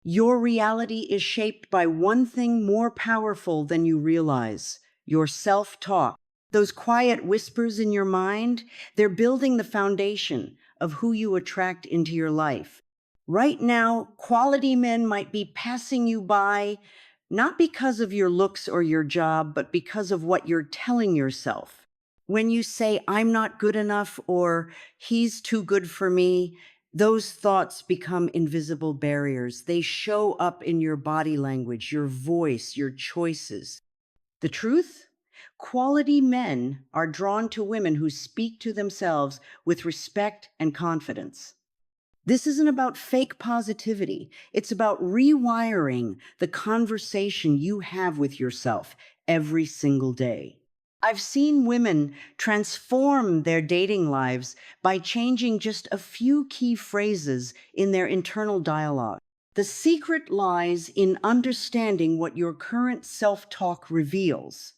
Your reality is shaped by one thing more powerful than you realize: your self-talk. Those quiet whispers in your mind, they're building the foundation of who you attract into your life. Right now, quality men might be passing you by, not because of your looks or your job, but because of what you're telling yourself. When you say, I'm not good enough, or he's too good for me, those thoughts become invisible barriers. They show up in your body language, your voice, your choices. The truth? Quality men are drawn to women who speak to themselves with respect and confidence. This isn't about fake positivity. It's about rewiring the conversation you have with yourself every single day. I've seen women transform their dating lives by changing just a few key phrases in their internal dialogue. The secret lies in understanding what your current self-talk reveals,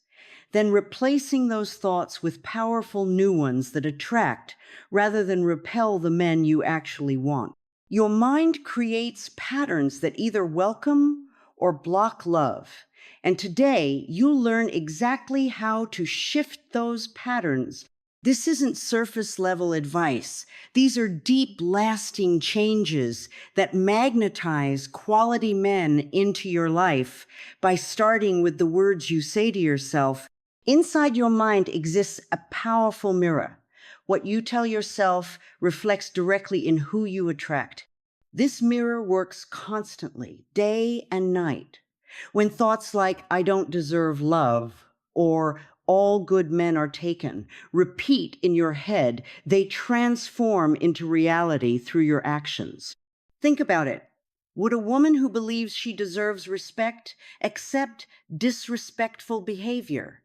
then replacing those thoughts with powerful new ones that attract rather than repel the men you actually want. Your mind creates patterns that either welcome or block love. And today, you'll learn exactly how to shift those patterns. This isn't surface level advice. These are deep, lasting changes that magnetize quality men into your life by starting with the words you say to yourself. Inside your mind exists a powerful mirror. What you tell yourself reflects directly in who you attract. This mirror works constantly, day and night. When thoughts like, I don't deserve love, or all good men are taken, repeat in your head, they transform into reality through your actions. Think about it. Would a woman who believes she deserves respect accept disrespectful behavior?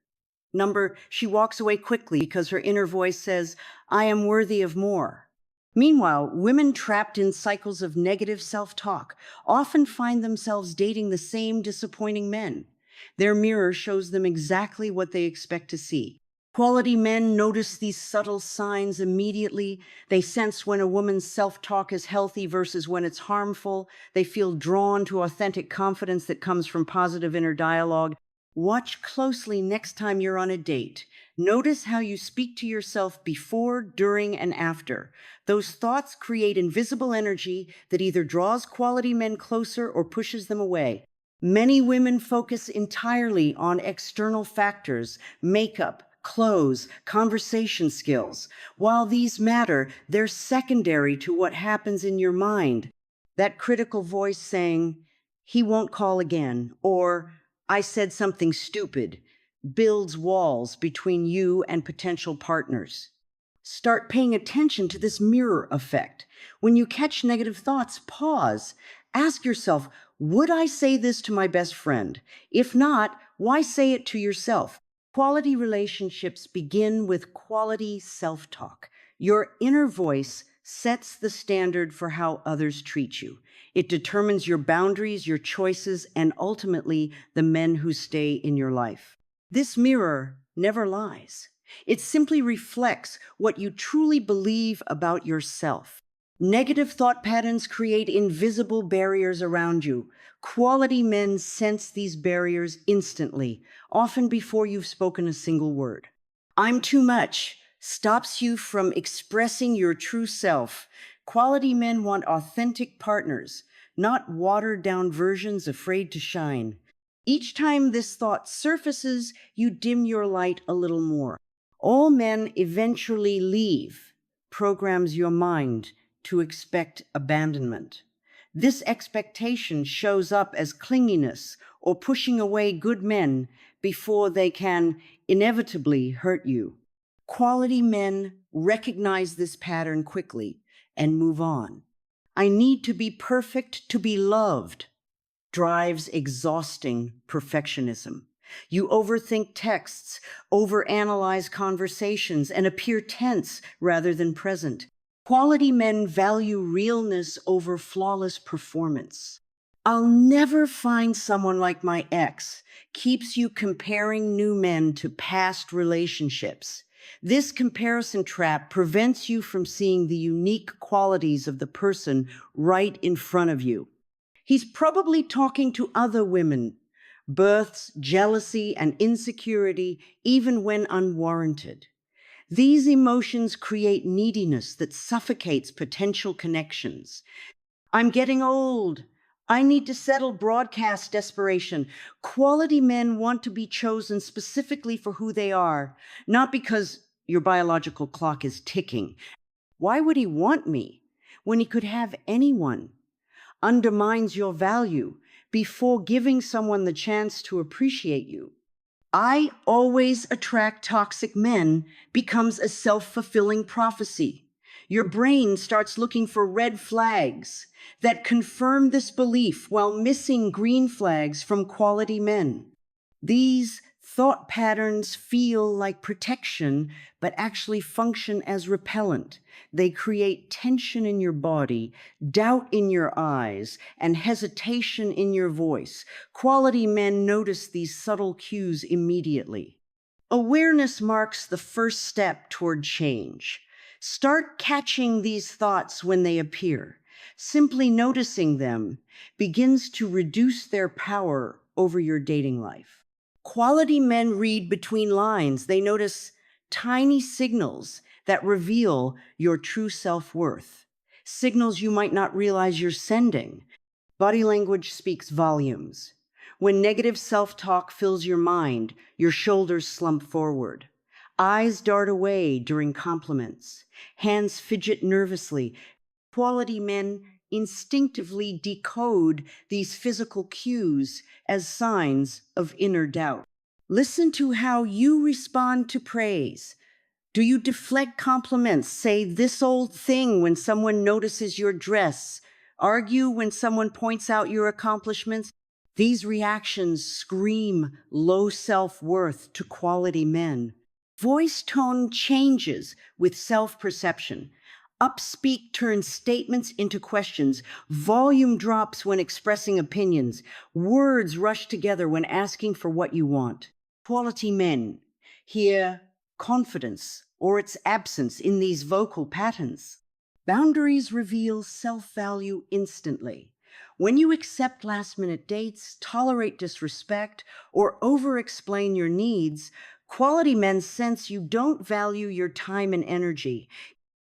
She walks away quickly because her inner voice says, I am worthy of more. Meanwhile, women trapped in cycles of negative self-talk often find themselves dating the same disappointing men. Their mirror shows them exactly what they expect to see. Quality men notice these subtle signs immediately. They sense when a woman's self-talk is healthy versus when it's harmful. They feel drawn to authentic confidence that comes from positive inner dialogue. Watch closely next time you're on a date. Notice how you speak to yourself before, during, and after. Those thoughts create invisible energy that either draws quality men closer or pushes them away. Many women focus entirely on external factors: makeup, clothes, conversation skills. While these matter, they're secondary to what happens in your mind. That critical voice saying, he won't call again, or I said something stupid, builds walls between you and potential partners. Start paying attention to this mirror effect. When you catch negative thoughts, pause. Ask yourself, would I say this to my best friend? If not, why say it to yourself? Quality relationships begin with quality self-talk. Your inner voice sets the standard for how others treat you. It determines your boundaries, your choices, and ultimately the men who stay in your life. This mirror never lies. It simply reflects what you truly believe about yourself. Negative thought patterns create invisible barriers around you. Quality men sense these barriers instantly, often before you've spoken a single word. I'm too much stops you from expressing your true self. Quality men want authentic partners, not watered down versions afraid to shine. Each time this thought surfaces, you dim your light a little more. All men eventually leave, programs your mind to expect abandonment. This expectation shows up as clinginess or pushing away good men before they can inevitably hurt you. Quality men recognize this pattern quickly and move on. I need to be perfect to be loved drives exhausting perfectionism. You overthink texts, overanalyze conversations, and appear tense rather than present. Quality men value realness over flawless performance. I'll never find someone like my ex keeps you comparing new men to past relationships. This comparison trap prevents you from seeing the unique qualities of the person right in front of you. He's probably talking to other women, births, jealousy, and insecurity, even when unwarranted. These emotions create neediness that suffocates potential connections. I'm getting old. I need to settle broadcast desperation. Quality men want to be chosen specifically for who they are, not because your biological clock is ticking. Why would he want me when he could have anyone? Undermines your value before giving someone the chance to appreciate you. I always attract toxic men becomes a self-fulfilling prophecy. Your brain starts looking for red flags that confirm this belief while missing green flags from quality men. These thought patterns feel like protection, but actually function as repellent. They create tension in your body, doubt in your eyes, and hesitation in your voice. Quality men notice these subtle cues immediately. Awareness marks the first step toward change. Start catching these thoughts when they appear. Simply noticing them begins to reduce their power over your dating life. Quality men read between lines. They notice tiny signals that reveal your true self-worth, signals you might not realize you're sending. Body language speaks volumes. When negative self-talk fills your mind, your shoulders slump forward. Eyes dart away during compliments. Hands fidget nervously. Quality men instinctively decode these physical cues as signs of inner doubt. Listen to how you respond to praise. Do you deflect compliments? Say this old thing when someone notices your dress? Argue when someone points out your accomplishments? These reactions scream low self-worth to quality men. Voice tone changes with self-perception. Upspeak turns statements into questions. Volume drops when expressing opinions. Words rush together when asking for what you want. Quality men hear confidence or its absence in these vocal patterns. Boundaries reveal self-value instantly. When you accept last-minute dates, tolerate disrespect, or over-explain your needs, quality men sense you don't value your time and energy.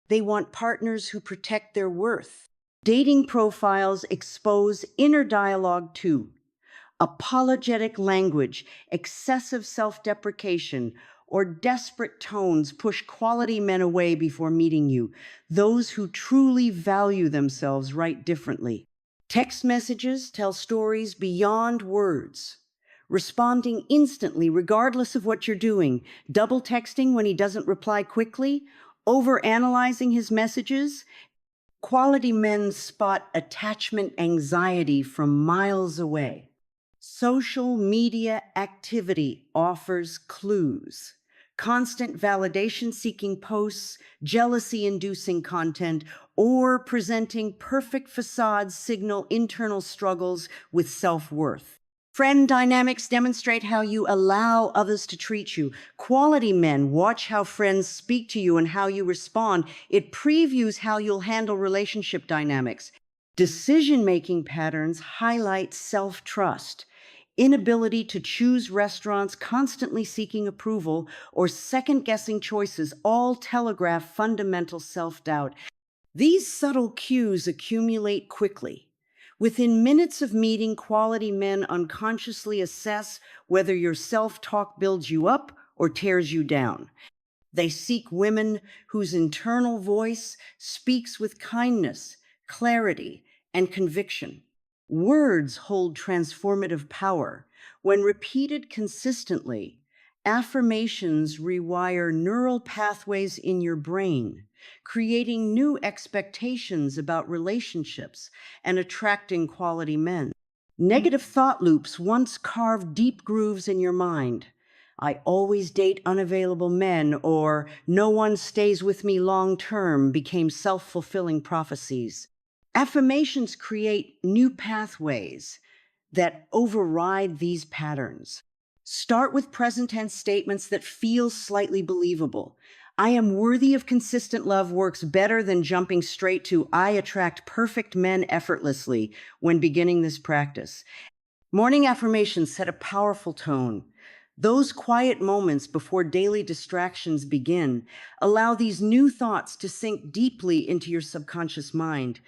They want partners who protect their worth. Dating profiles expose inner dialogue too. Apologetic language, excessive self-deprecation, or desperate tones push quality men away before meeting you. Those who truly value themselves write differently. Text messages tell stories beyond words. Responding instantly, regardless of what you're doing. Double texting when he doesn't reply quickly. Overanalyzing his messages. Quality men spot attachment anxiety from miles away. Social media activity offers clues. Constant validation-seeking posts, jealousy-inducing content, or presenting perfect facades signal internal struggles with self-worth. Friend dynamics demonstrate how you allow others to treat you. Quality men watch how friends speak to you and how you respond. It previews how you'll handle relationship dynamics. Decision-making patterns highlight self-trust. Inability to choose restaurants, constantly seeking approval, or second-guessing choices all telegraph fundamental self-doubt. These subtle cues accumulate quickly. Within minutes of meeting, quality men unconsciously assess whether your self-talk builds you up or tears you down. They seek women whose internal voice speaks with kindness, clarity, and conviction. Words hold transformative power. When repeated consistently, affirmations rewire neural pathways in your brain, creating new expectations about relationships and attracting quality men. Negative thought loops once carved deep grooves in your mind. I always date unavailable men, or no one stays with me long term, became self-fulfilling prophecies. Affirmations create new pathways that override these patterns. Start with present tense statements that feel slightly believable. I am worthy of consistent love works better than jumping straight to I attract perfect men effortlessly when beginning this practice. Morning affirmations set a powerful tone. Those quiet moments before daily distractions begin allow these new thoughts to sink deeply into your subconscious mind.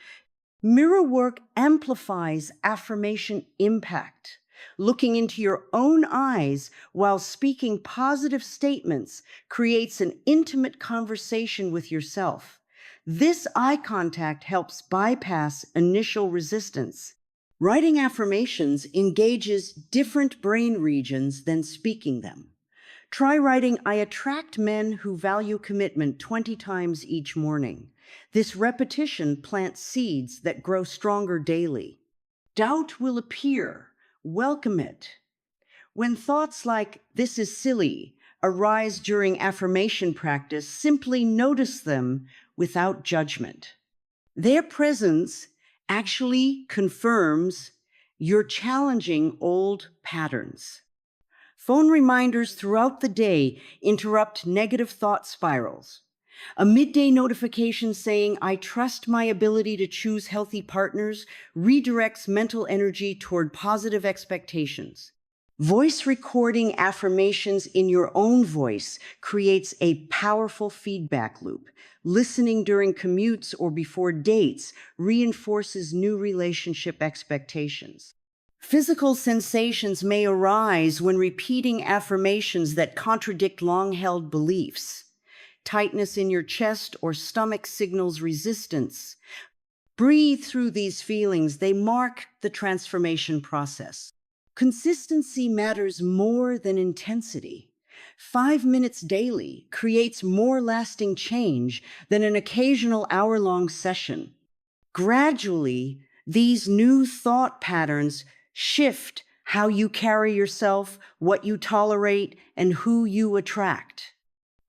Mirror work amplifies affirmation impact. Looking into your own eyes while speaking positive statements creates an intimate conversation with yourself. This eye contact helps bypass initial resistance. Writing affirmations engages different brain regions than speaking them. Try writing, I attract men who value commitment 20 times each morning. This repetition plants seeds that grow stronger daily. Doubt will appear. Welcome it. When thoughts like, this is silly, arise during affirmation practice, simply notice them without judgment. Their presence actually confirms you're challenging old patterns. Phone reminders throughout the day interrupt negative thought spirals. A midday notification saying, I trust my ability to choose healthy partners, redirects mental energy toward positive expectations. Voice recording affirmations in your own voice creates a powerful feedback loop. Listening during commutes or before dates reinforces new relationship expectations. Physical sensations may arise when repeating affirmations that contradict long-held beliefs. Tightness in your chest or stomach signals resistance. Breathe through these feelings. They mark the transformation process. Consistency matters more than intensity. 5 minutes daily creates more lasting change than an occasional hour-long session. Gradually, these new thought patterns shift how you carry yourself, what you tolerate, and who you attract.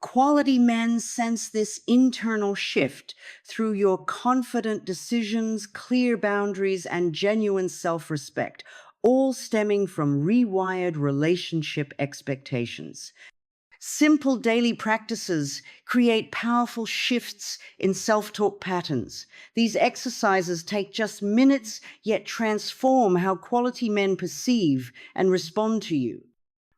Quality men sense this internal shift through your confident decisions, clear boundaries, and genuine self-respect, all stemming from rewired relationship expectations. Simple daily practices create powerful shifts in self-talk patterns. These exercises take just minutes, yet transform how quality men perceive and respond to you.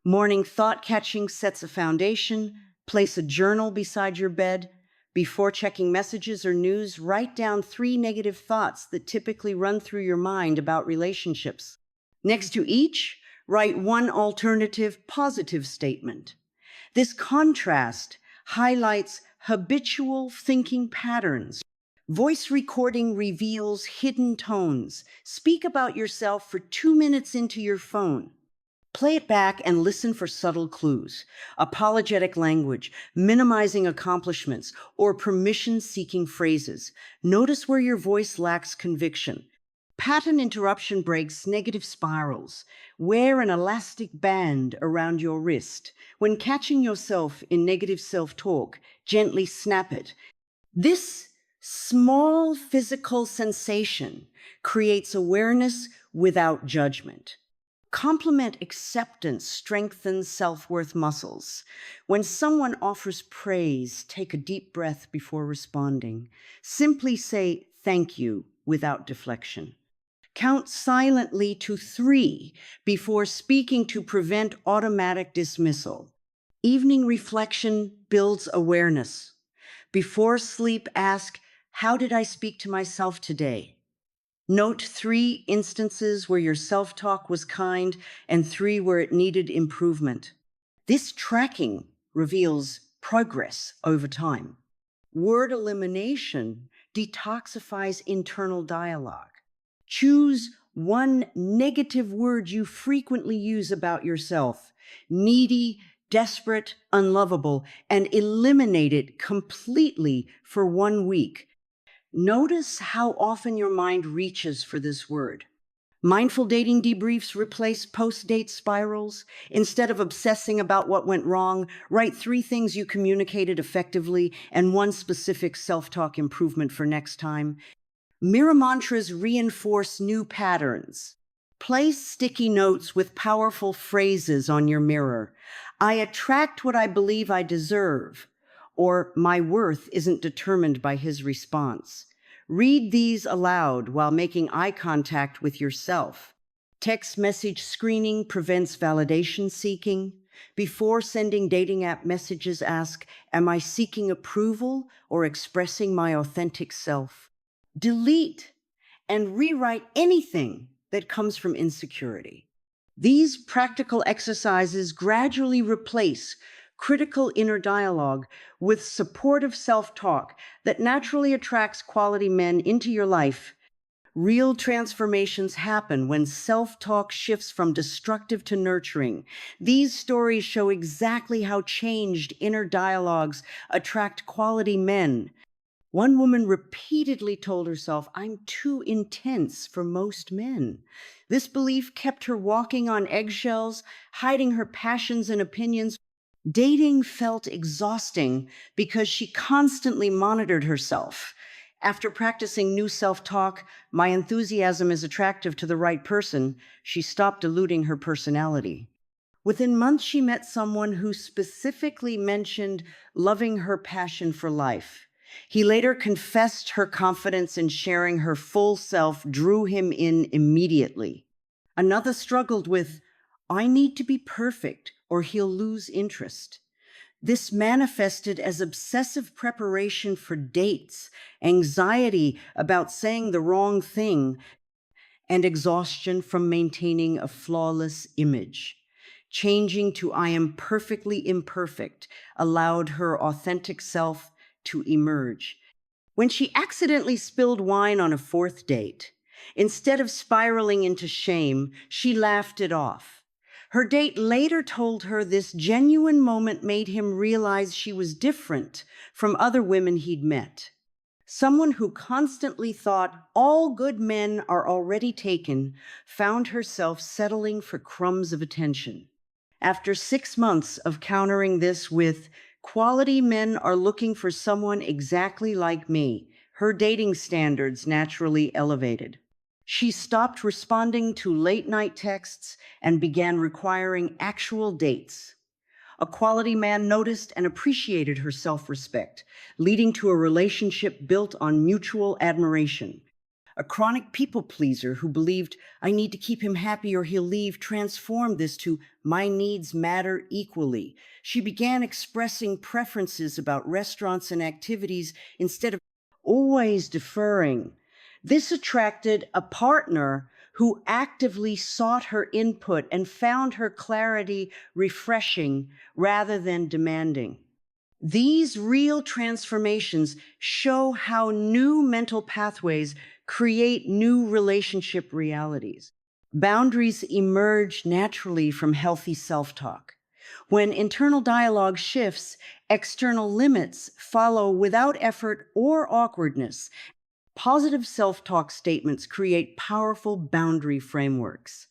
Morning thought catching sets a foundation. Place a journal beside your bed. Before checking messages or news, write down 3 negative thoughts that typically run through your mind about relationships. Next to each, write 1 alternative positive statement. This contrast highlights habitual thinking patterns. Voice recording reveals hidden tones. Speak about yourself for 2 minutes into your phone. Play it back and listen for subtle clues. Apologetic language, minimizing accomplishments, or permission-seeking phrases. Notice where your voice lacks conviction. Pattern interruption breaks negative spirals. Wear an elastic band around your wrist. When catching yourself in negative self-talk, gently snap it. This small physical sensation creates awareness without judgment. Compliment acceptance strengthens self-worth muscles. When someone offers praise, take a deep breath before responding. Simply say thank you without deflection. Count silently to 3 before speaking to prevent automatic dismissal. Evening reflection builds awareness. Before sleep, ask, how did I speak to myself today? Note 3 instances where your self-talk was kind and 3 where it needed improvement. This tracking reveals progress over time. Word elimination detoxifies internal dialogue. Choose 1 negative word you frequently use about yourself, needy, desperate, unlovable, and eliminate it completely for 1 week. Notice how often your mind reaches for this word. Mindful dating debriefs replace post-date spirals. Instead of obsessing about what went wrong, write 3 things you communicated effectively and 1 specific self-talk improvement for next time. Mirror mantras reinforce new patterns. Place sticky notes with powerful phrases on your mirror. I attract what I believe I deserve. or my worth isn't determined by his response. Read these aloud while making eye contact with yourself. Text message screening prevents validation seeking. Before sending dating app messages, ask, am I seeking approval or expressing my authentic self? Delete and rewrite anything that comes from insecurity. These practical exercises gradually replace critical inner dialogue with supportive self-talk that naturally attracts quality men into your life. Real transformations happen when self-talk shifts from destructive to nurturing. These stories show exactly how changed inner dialogues attract quality men. One woman repeatedly told herself, I'm too intense for most men. This belief kept her walking on eggshells, hiding her passions and opinions. Dating felt exhausting because she constantly monitored herself. After practicing new self-talk, my enthusiasm is attractive to the right person, she stopped diluting her personality. Within months, she met someone who specifically mentioned loving her passion for life. He later confessed her confidence in sharing her full self drew him in immediately. Another struggled with, I need to be perfect or he'll lose interest. This manifested as obsessive preparation for dates, anxiety about saying the wrong thing, and exhaustion from maintaining a flawless image. Changing to I am perfectly imperfect allowed her authentic self to emerge. When she accidentally spilled wine on a fourth date, instead of spiraling into shame, she laughed it off. Her date later told her this genuine moment made him realize she was different from other women he'd met. Someone who constantly thought all good men are already taken found herself settling for crumbs of attention. After 6 months of countering this with, quality men are looking for someone exactly like me, her dating standards naturally elevated. She stopped responding to late-night texts and began requiring actual dates. A quality man noticed and appreciated her self-respect, leading to a relationship built on mutual admiration. A chronic people pleaser who believed, I need to keep him happy or he'll leave, transformed this to, my needs matter equally. She began expressing preferences about restaurants and activities instead of always deferring. This attracted a partner who actively sought her input and found her clarity refreshing rather than demanding. These real transformations show how new mental pathways create new relationship realities. Boundaries emerge naturally from healthy self-talk. When internal dialogue shifts, external limits follow without effort or awkwardness. Positive self-talk statements create powerful boundary frameworks.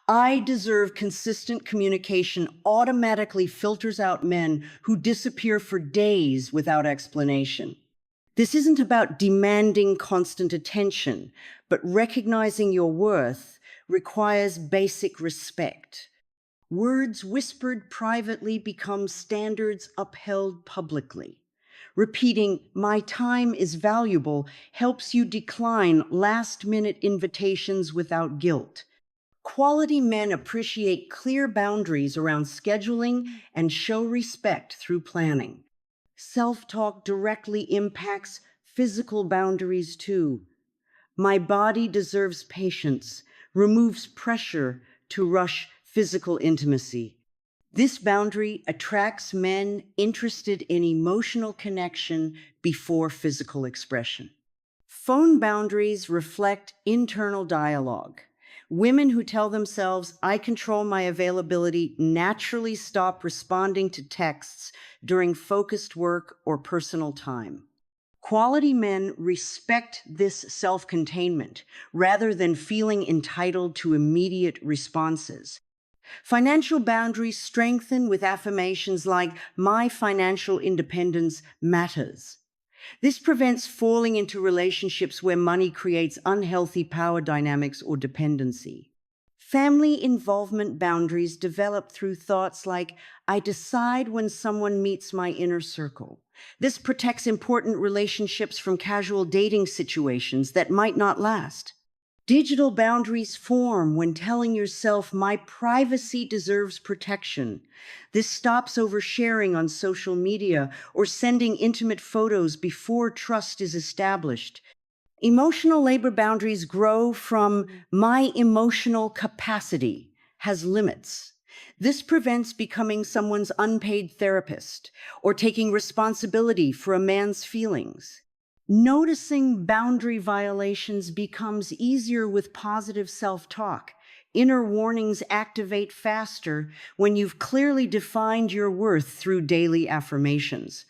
I deserve consistent communication automatically filters out men who disappear for days without explanation. This isn't about demanding constant attention, but recognizing your worth requires basic respect. Words whispered privately become standards upheld publicly. Repeating, my time is valuable, helps you decline last-minute invitations without guilt. Quality men appreciate clear boundaries around scheduling and show respect through planning. Self-talk directly impacts physical boundaries too. My body deserves patience, removes pressure to rush physical intimacy. This boundary attracts men interested in emotional connection before physical expression. Phone boundaries reflect internal dialogue. Women who tell themselves, I control my availability, naturally stop responding to texts during focused work or personal time. Quality men respect this self-containment rather than feeling entitled to immediate responses. Financial boundaries strengthen with affirmations like, my financial independence matters. This prevents falling into relationships where money creates unhealthy power dynamics or dependency. Family involvement boundaries develop through thoughts like, I decide when someone meets my inner circle. This protects important relationships from casual dating situations that might not last. Digital boundaries form when telling yourself, my privacy deserves protection. This stops oversharing on social media or sending intimate photos before trust is established. Emotional labor boundaries grow from my emotional capacity has limits. This prevents becoming someone's unpaid therapist or taking responsibility for a man's feelings. Noticing boundary violations becomes easier with positive self-talk. Inner warnings activate faster when you've clearly defined your worth through daily affirmations.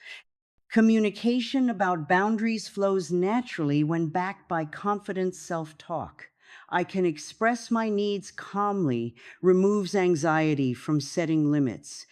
Communication about boundaries flows naturally when backed by confident self-talk. I can express my needs calmly, removes anxiety from setting limits.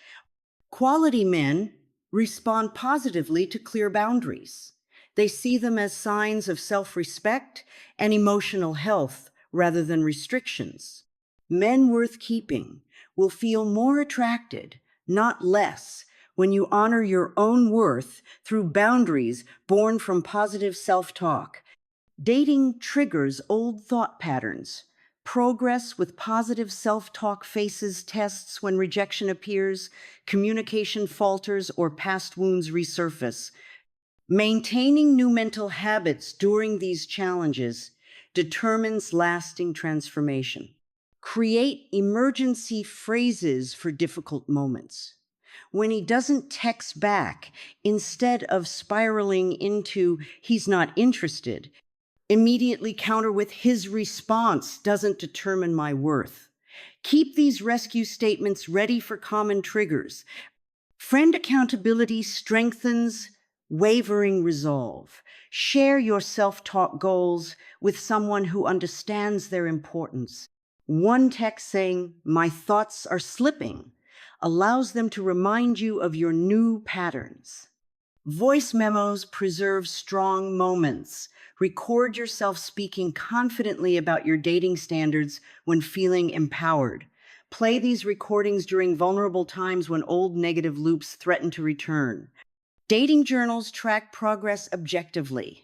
Quality men respond positively to clear boundaries. They see them as signs of self-respect and emotional health rather than restrictions. Men worth keeping will feel more attracted, not less, when you honor your own worth through boundaries born from positive self-talk. Dating triggers old thought patterns. Progress with positive self-talk faces tests when rejection appears, communication falters, or past wounds resurface. Maintaining new mental habits during these challenges determines lasting transformation. Create emergency phrases for difficult moments. When he doesn't text back, instead of spiraling into he's not interested, immediately counter with his response doesn't determine my worth. Keep these rescue statements ready for common triggers. Friend accountability strengthens wavering resolve. Share your self-talk goals with someone who understands their importance. One text saying, my thoughts are slipping, allows them to remind you of your new patterns. Voice memos preserve strong moments. Record yourself speaking confidently about your dating standards when feeling empowered. Play these recordings during vulnerable times when old negative loops threaten to return. Dating journals track progress objectively.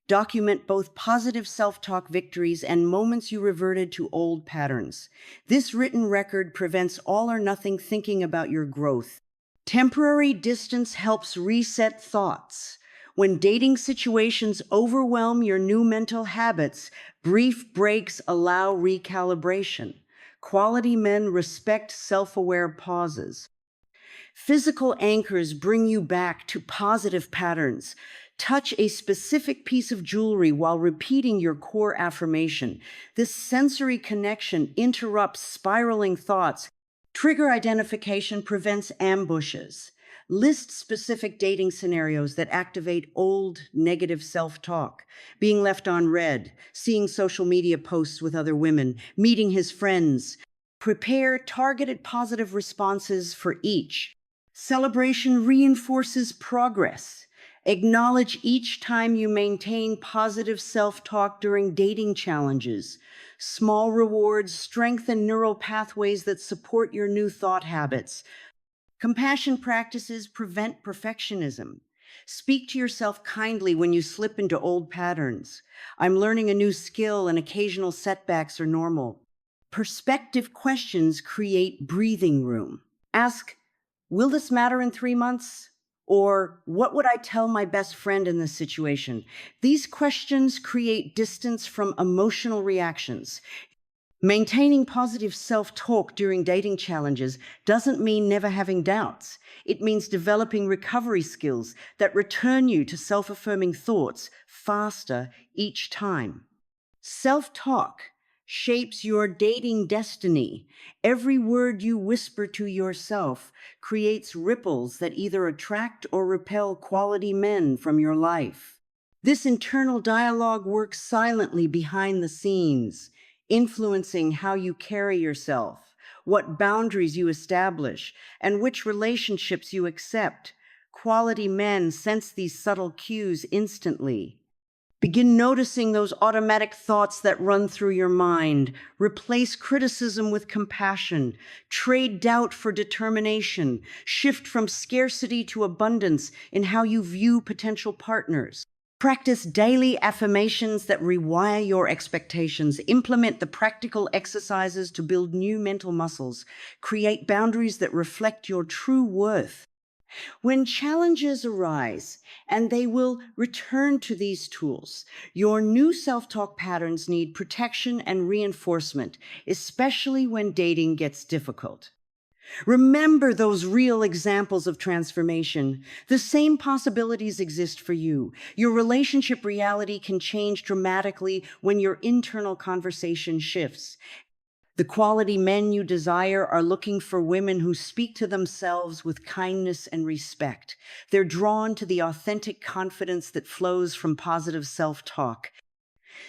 Document both positive self-talk victories and moments you reverted to old patterns. This written record prevents all or nothing thinking about your growth. Temporary distance helps reset thoughts. When dating situations overwhelm your new mental habits, brief breaks allow recalibration. Quality men respect self-aware pauses. Physical anchors bring you back to positive patterns. Touch a specific piece of jewelry while repeating your core affirmation. This sensory connection interrupts spiraling thoughts. Trigger identification prevents ambushes. List specific dating scenarios that activate old negative self-talk. Being left on red, seeing social media posts with other women, meeting his friends. Prepare targeted positive responses for each. Celebration reinforces progress. Acknowledge each time you maintain positive self-talk during dating challenges. Small rewards strengthen neural pathways that support your new thought habits. Compassion practices prevent perfectionism. Speak to yourself kindly when you slip into old patterns. I'm learning a new skill and occasional setbacks are normal. Perspective questions create breathing room. Ask, will this matter in 3 months? Or what would I tell my best friend in this situation? These questions create distance from emotional reactions. Maintaining positive self-talk during dating challenges doesn't mean never having doubts. It means developing recovery skills that return you to self-affirming thoughts faster each time. Self-talk shapes your dating destiny. Every word you whisper to yourself creates ripples that either attract or repel quality men from your life. This internal dialogue works silently behind the scenes, influencing how you carry yourself, what boundaries you establish, and which relationships you accept. Quality men sense these subtle cues instantly. Begin noticing those automatic thoughts that run through your mind. Replace criticism with compassion. Trade doubt for determination. Shift from scarcity to abundance in how you view potential partners. Practice daily affirmations that rewire your expectations. Implement the practical exercises to build new mental muscles. Create boundaries that reflect your true worth. When challenges arise, and they will return to these tools, your new self-talk patterns need protection and reinforcement, especially when dating gets difficult. Remember those real examples of transformation. The same possibilities exist for you. Your relationship reality can change dramatically when your internal conversation shifts. The quality men you desire are looking for women who speak to themselves with kindness and respect. They're drawn to the authentic confidence that flows from positive self-talk.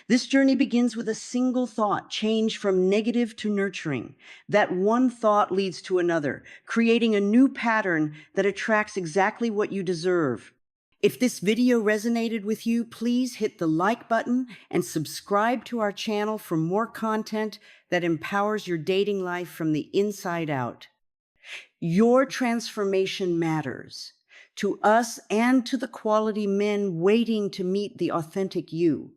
This journey begins with a single thought, change from negative to nurturing. That one thought leads to another, creating a new pattern that attracts exactly what you deserve. If this video resonated with you, please hit the like button and subscribe to our channel for more content that empowers your dating life from the inside out. Your transformation matters to us and to the quality men waiting to meet the authentic you.